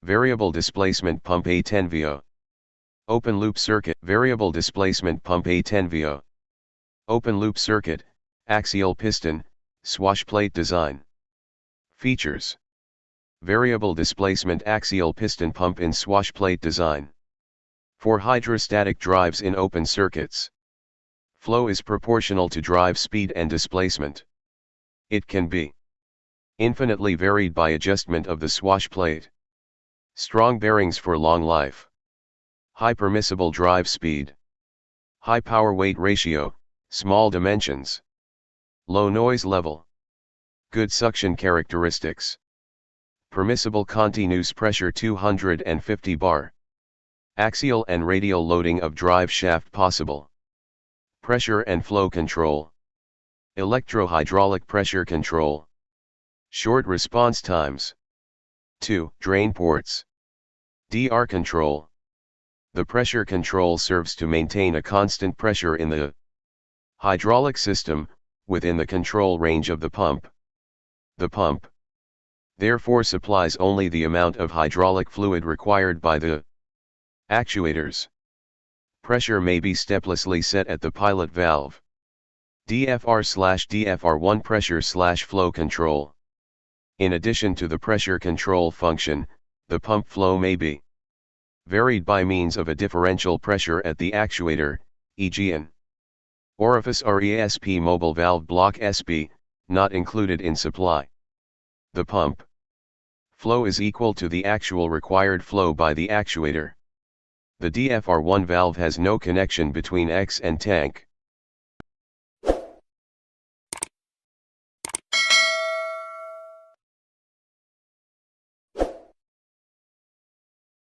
Variable displacement pump A10VO. Open loop circuit. Variable displacement pump A10VO. Open loop circuit, axial piston, swashplate design. Features. Variable displacement axial piston pump in swashplate design. For hydrostatic drives in open circuits. Flow is proportional to drive speed and displacement. It can be infinitely varied by adjustment of the swashplate. Strong bearings for long life. High permissible drive speed. High power-weight ratio, small dimensions. Low noise level. Good suction characteristics. Permissible continuous pressure 250 bar. Axial and radial loading of drive shaft possible. Pressure and flow control. Electro-hydraulic pressure control. Short response times. 2. Drain ports. DR control. The pressure control serves to maintain a constant pressure in the hydraulic system, within the control range of the pump. The pump, therefore, supplies only the amount of hydraulic fluid required by the actuators. Pressure may be steplessly set at the pilot valve. DFR/DFR1 pressure/flow control. In addition to the pressure control function, the pump flow may be varied by means of a differential pressure at the actuator, e.g. an orifice RESP mobile valve block SP, not included in supply. The pump flow is equal to the actual required flow by the actuator. The DFR1 valve has no connection between X and tank.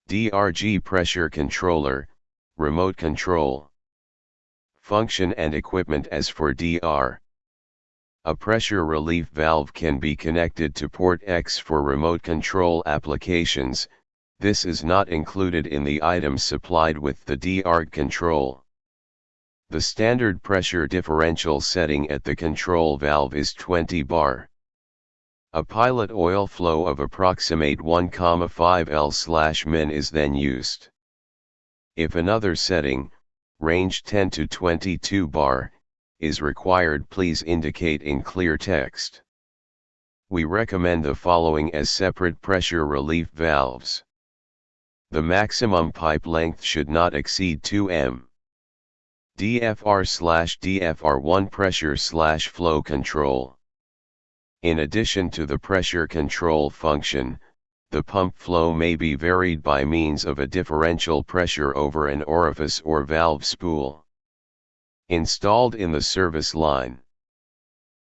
DRG pressure controller, remote control. Function and equipment as for DR. A pressure relief valve can be connected to port X for remote control applications. This is not included in the items supplied with the DRG control. The standard pressure differential setting at the control valve is 20 bar. A pilot oil flow of approximate 1,5 L/min is then used. If another setting, range 10 to 22 bar, is required, please indicate in clear text. We recommend the following as separate pressure relief valves. The maximum pipe length should not exceed 2 m. DFR/DFR1 pressure/flow control. In addition to the pressure control function, the pump flow may be varied by means of a differential pressure over an orifice or valve spool installed in the service line.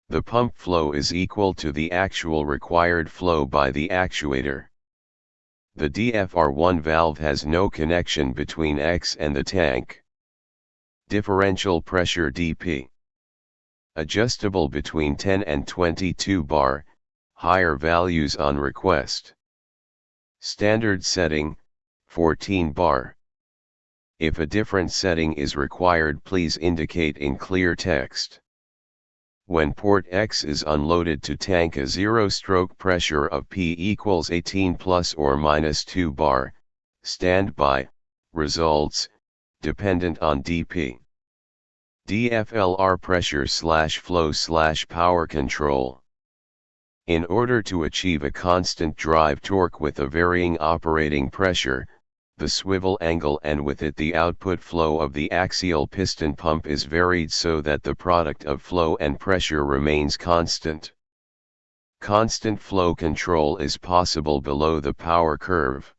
The pump flow is equal to the actual required flow by the actuator. The DFR1 valve has no connection between X and the tank. Differential pressure DP. Adjustable between 10 and 22 bar, higher values on request. Standard setting, 14 bar. If a different setting is required, please indicate in clear text. When port X is unloaded to tank, a zero-stroke pressure of P equals 18 plus or minus 2 bar, standby, results, dependent on DP. DFLR pressure/flow/power control. In order to achieve a constant drive torque with a varying operating pressure, the swivel angle and with it the output flow of the axial piston pump is varied so that the product of flow and pressure remains constant. Constant flow control is possible below the power curve.